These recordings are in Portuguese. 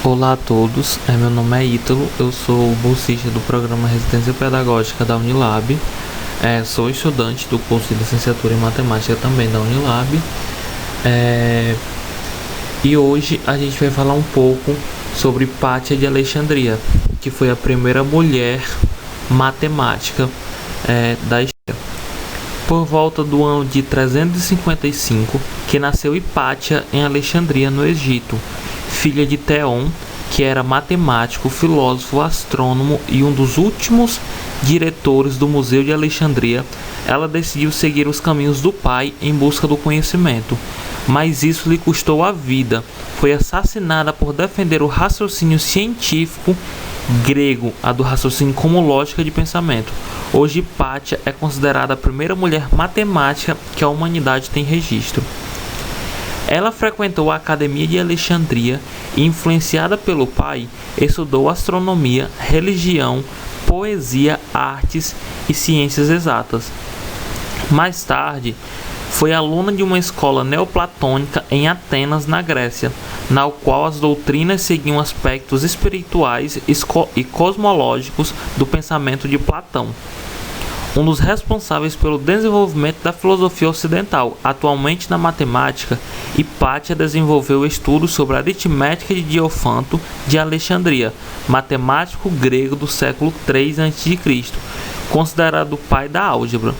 Olá a todos, meu nome é Ítalo, eu sou bolsista do programa Residência Pedagógica da Unilab, sou estudante do curso de licenciatura em matemática também da Unilab, e hoje a gente vai falar um pouco sobre Hipátia de Alexandria, que foi a primeira mulher matemática da história. Por volta do ano de 355, que nasceu Hipátia em Alexandria, no Egito, filha de Theon, que era matemático, filósofo, astrônomo e um dos últimos diretores do Museu de Alexandria. Ela decidiu seguir os caminhos do pai em busca do conhecimento, mas isso lhe custou a vida. Foi assassinada por defender o raciocínio científico grego, a do raciocínio como lógica de pensamento. Hoje, Hipátia é considerada a primeira mulher matemática que a humanidade tem registro. Ela frequentou a Academia de Alexandria e, influenciada pelo pai, estudou astronomia, religião, poesia, artes e ciências exatas. Mais tarde, foi aluna de uma escola neoplatônica em Atenas, na Grécia, na qual as doutrinas seguiam aspectos espirituais e cosmológicos do pensamento de Platão, um dos responsáveis pelo desenvolvimento da filosofia ocidental. Atualmente, na matemática, Hipátia desenvolveu estudos sobre a aritmética de Diofanto de Alexandria, matemático grego do século III a.C., considerado o pai da álgebra.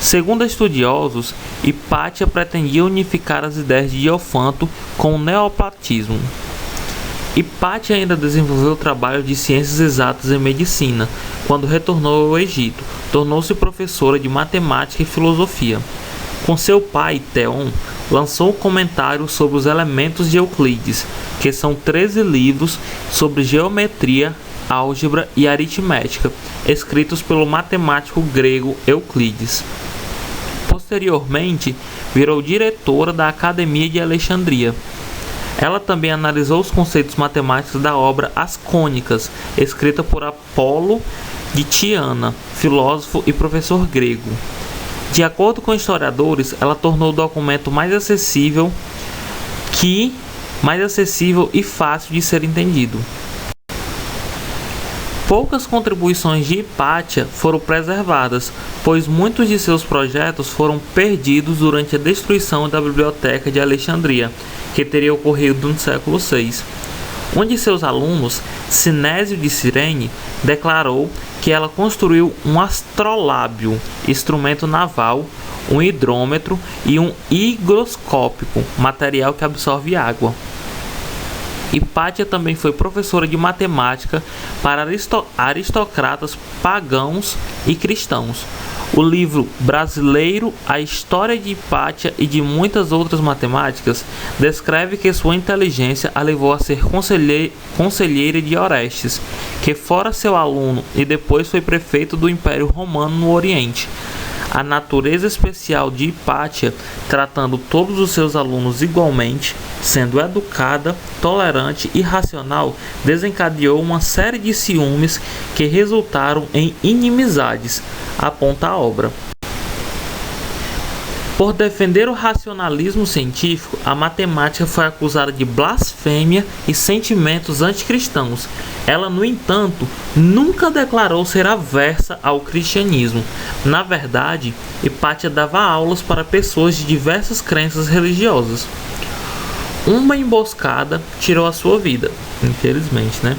Segundo estudiosos, Hipátia pretendia unificar as ideias de Diofanto com o neoplatismo. Hipátia ainda desenvolveu o trabalho de ciências exatas e medicina. Quando retornou ao Egito, tornou-se professora de matemática e filosofia. Com seu pai, Theon, lançou um comentário sobre os elementos de Euclides, que são 13 livros sobre geometria, álgebra e aritmética, escritos pelo matemático grego Euclides. Posteriormente, virou diretora da Academia de Alexandria. Ela também analisou os conceitos matemáticos da obra As Cônicas, escrita por Apolo de Tiana, filósofo e professor grego. De acordo com historiadores, ela tornou o documento mais acessível e fácil de ser entendido. Poucas contribuições de Hipátia foram preservadas, pois muitos de seus projetos foram perdidos durante a destruição da Biblioteca de Alexandria, que teria ocorrido no século VI. Um de seus alunos, Sinésio de Cirene, declarou que ela construiu um astrolábio, instrumento naval, um hidrômetro e um higroscópio, material que absorve água. Hipátia também foi professora de matemática para aristocratas pagãos e cristãos. O livro Brasileiro, a História de Hipátia e de muitas outras matemáticas, descreve que sua inteligência a levou a ser conselheira de Orestes, que fora seu aluno e depois foi prefeito do Império Romano no Oriente. A natureza especial de Hipátia, tratando todos os seus alunos igualmente, sendo educada, tolerante e racional, desencadeou uma série de ciúmes que resultaram em inimizades, aponta a obra. Por defender o racionalismo científico, a matemática foi acusada de blasfêmia e sentimentos anticristãos. Ela, no entanto, nunca declarou ser aversa ao cristianismo. Na verdade, Hipátia dava aulas para pessoas de diversas crenças religiosas. Uma emboscada tirou a sua vida, infelizmente, né?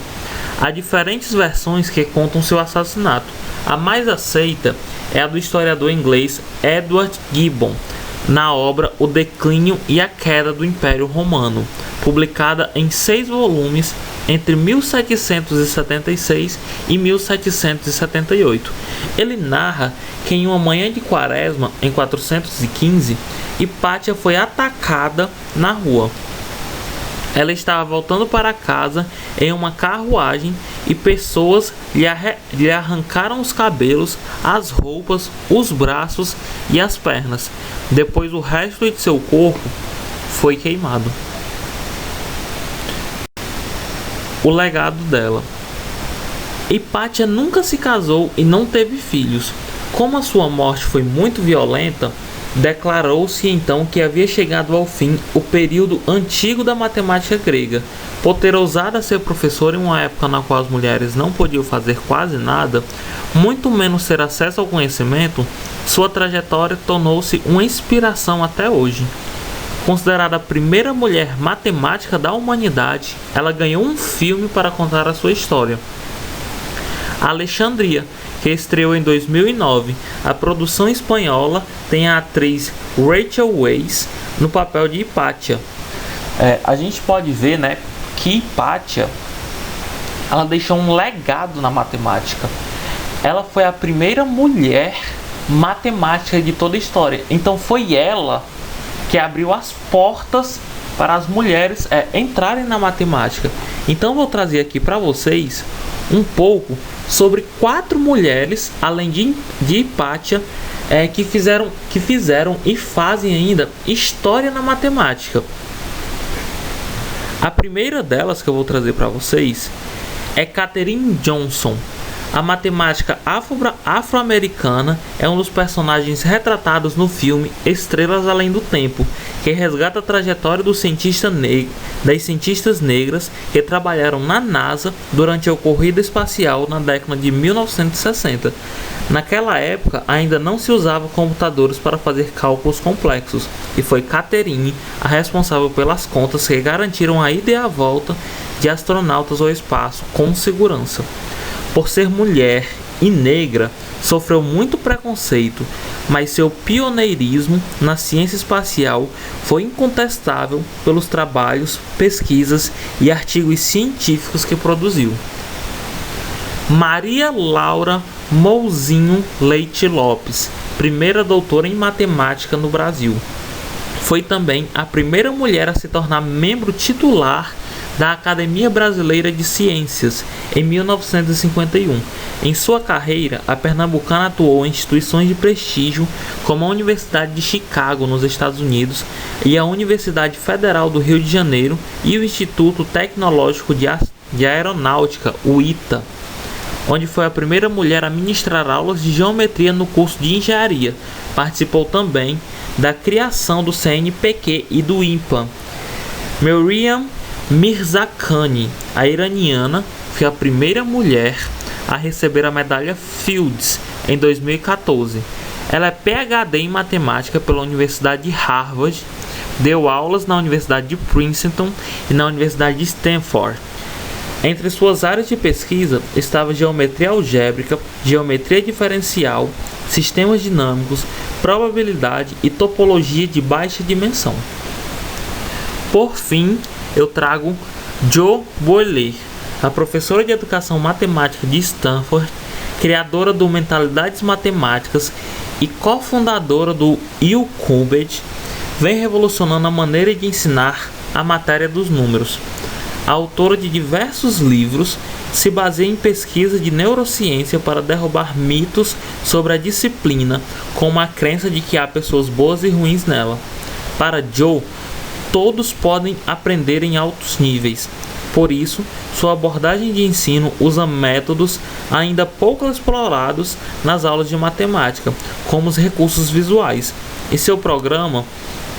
Há diferentes versões que contam seu assassinato. A mais aceita é a do historiador inglês Edward Gibbon, na obra O Declínio e a Queda do Império Romano, publicada em 6 volumes entre 1776 e 1778. Ele narra que em uma manhã de quaresma, em 415, Hipátia foi atacada na rua. Ela estava voltando para casa em uma carruagem e pessoas lhe arrancaram os cabelos, as roupas, os braços e as pernas. Depois, o resto de seu corpo foi queimado. O legado dela. Hipátia nunca se casou e não teve filhos. Como a sua morte foi muito violenta, declarou-se então que havia chegado ao fim o período antigo da matemática grega. Por ter ousado a ser professor em uma época na qual as mulheres não podiam fazer quase nada, muito menos ter acesso ao conhecimento, sua trajetória tornou-se uma inspiração até hoje. Considerada a primeira mulher matemática da humanidade, ela ganhou um filme para contar a sua história, Alexandria, que estreou em 2009. A produção espanhola tem a atriz Rachel Weisz no papel de Hipátia. A gente pode ver, né, que Hipátia, ela deixou um legado na matemática. Ela foi a primeira mulher matemática de toda a história. Então foi ela que abriu as portas para as mulheres entrarem na matemática. Então vou trazer aqui para vocês um pouco sobre 4 mulheres, além de Hipátia, que fizeram e fazem ainda história na matemática. A primeira delas que eu vou trazer para vocês é Katherine Johnson. A matemática afro-americana é um dos personagens retratados no filme Estrelas Além do Tempo, que resgata a trajetória das cientistas negras que trabalharam na NASA durante a corrida espacial na década de 1960. Naquela época, ainda não se usavam computadores para fazer cálculos complexos, e foi Katherine a responsável pelas contas que garantiram a ida e a volta de astronautas ao espaço com segurança. Por ser mulher e negra, sofreu muito preconceito, mas seu pioneirismo na ciência espacial foi incontestável pelos trabalhos, pesquisas e artigos científicos que produziu. Maria Laura Mouzinho Leite Lopes, primeira doutora em matemática no Brasil. Foi também a primeira mulher a se tornar membro titular da Academia Brasileira de Ciências, em 1951. Em sua carreira, a pernambucana atuou em instituições de prestígio como a Universidade de Chicago, nos Estados Unidos, e a Universidade Federal do Rio de Janeiro e o Instituto Tecnológico de Aeronáutica, o ITA, onde foi a primeira mulher a ministrar aulas de geometria no curso de engenharia. Participou também da criação do CNPq e do INPA. Maryam Mirzakhani, a iraniana, foi a primeira mulher a receber a medalha Fields em 2014. Ela é PhD em matemática pela Universidade de Harvard, deu aulas na Universidade de Princeton e na Universidade de Stanford. Entre suas áreas de pesquisa estava geometria algébrica, geometria diferencial, sistemas dinâmicos, probabilidade e topologia de baixa dimensão. Por fim, eu trago Jo Boaler, a professora de educação matemática de Stanford, criadora do Mentalidades Matemáticas e cofundadora do UCubbed, vem revolucionando a maneira de ensinar a matéria dos números. A autora de diversos livros, se baseia em pesquisa de neurociência para derrubar mitos sobre a disciplina, como a crença de que há pessoas boas e ruins nela. Para Jo, todos podem aprender em altos níveis. Por isso, sua abordagem de ensino usa métodos ainda pouco explorados nas aulas de matemática, como os recursos visuais, e seu programa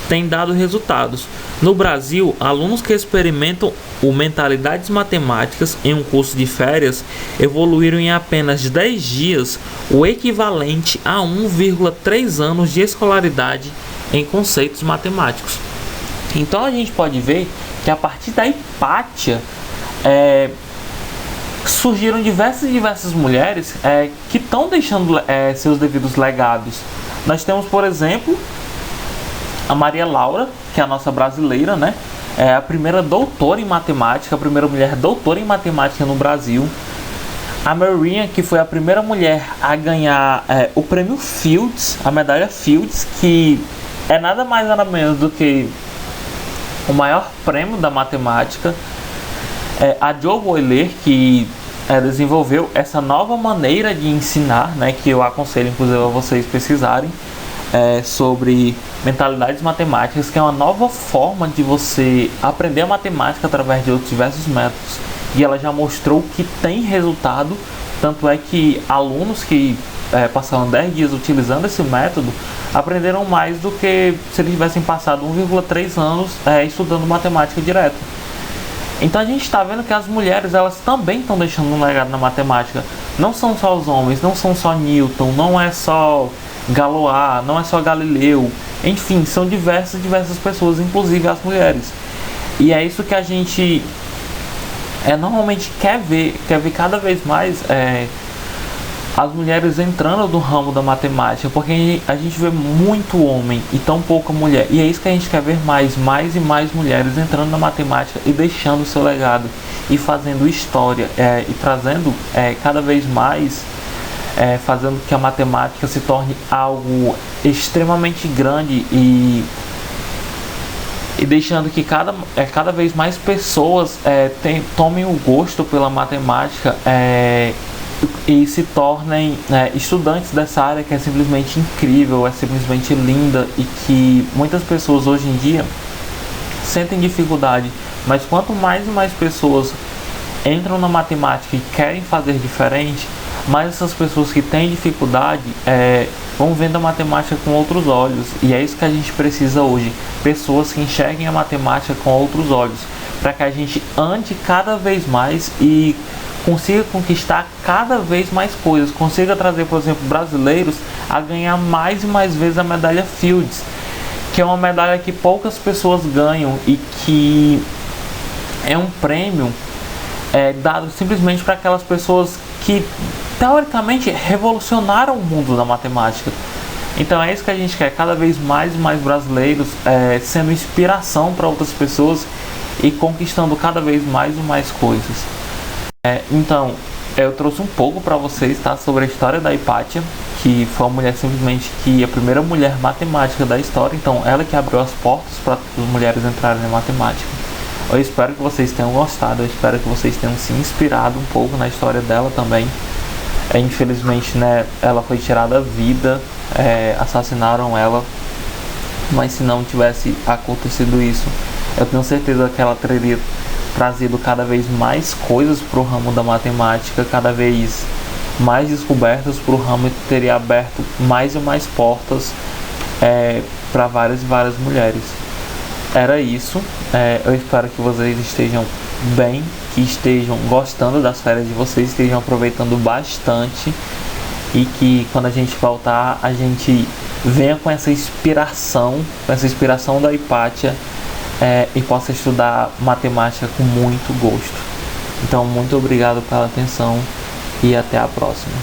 tem dado resultados. No Brasil, alunos que experimentam o Mentalidades Matemáticas em um curso de férias evoluíram em apenas 10 dias, o equivalente a 1,3 anos de escolaridade em conceitos matemáticos. Então a gente pode ver que a partir da Hipátia surgiram diversas mulheres que estão deixando seus devidos legados. Nós temos, por exemplo, a Maria Laura, que é a nossa brasileira, né? É a primeira doutora em matemática, a primeira mulher doutora em matemática no Brasil. A Maryam, que foi a primeira mulher a ganhar o prêmio Fields, a medalha Fields, que é nada mais nada menos do que o maior prêmio da matemática. A Jo Boaler, que desenvolveu essa nova maneira de ensinar, né, que eu aconselho inclusive a vocês pesquisarem, sobre mentalidades matemáticas, que é uma nova forma de você aprender a matemática através de outros diversos métodos. E ela já mostrou que tem resultado, tanto é que alunos que passaram 10 dias utilizando esse método, aprenderam mais do que se eles tivessem passado 1,3 anos estudando matemática direto. Então a gente está vendo que as mulheres, elas também estão deixando um legado na matemática. Não são só os homens, não são só Newton, não é só Galois, não é só Galileu. Enfim, são diversas pessoas, inclusive as mulheres. E é isso que a gente normalmente quer ver cada vez mais as mulheres entrando no ramo da matemática, porque a gente vê muito homem e tão pouca mulher, e é isso que a gente quer ver mais e mais mulheres entrando na matemática e deixando o seu legado e fazendo história e trazendo cada vez mais, fazendo que a matemática se torne algo extremamente grande e deixando que cada vez mais pessoas tomem o gosto pela matemática e se tornem estudantes dessa área, que é simplesmente incrível, é simplesmente linda, e que muitas pessoas hoje em dia sentem dificuldade, mas quanto mais e mais pessoas entram na matemática e querem fazer diferente, mais essas pessoas que têm dificuldade vão vendo a matemática com outros olhos. E é isso que a gente precisa hoje, pessoas que enxerguem a matemática com outros olhos, para que a gente ande cada vez mais e consiga conquistar cada vez mais coisas, consiga trazer, por exemplo, brasileiros a ganhar mais e mais vezes a medalha Fields, que é uma medalha que poucas pessoas ganham e que é um prêmio dado simplesmente para aquelas pessoas que teoricamente revolucionaram o mundo da matemática. Então é isso que a gente quer, cada vez mais e mais brasileiros sendo inspiração para outras pessoas e conquistando cada vez mais e mais coisas. Então, eu trouxe um pouco para vocês, tá, sobre a história da Hipátia, que foi uma mulher simplesmente a primeira mulher matemática da história. Então, ela que abriu as portas para as mulheres entrarem na matemática. Eu espero que vocês tenham gostado, eu espero que vocês tenham se inspirado um pouco na história dela também. Infelizmente, né, ela foi tirada a vida, assassinaram ela, mas se não tivesse acontecido isso, eu tenho certeza que ela teria trazido cada vez mais coisas para o ramo da matemática, cada vez mais descobertas para o ramo, e teria aberto mais e mais portas para várias e várias mulheres. Era isso, eu espero que vocês estejam bem, que estejam gostando das férias de vocês, estejam aproveitando bastante, e que quando a gente voltar, a gente venha com essa inspiração da Hipátia, e possa estudar matemática com muito gosto. Então, muito obrigado pela atenção e até a próxima.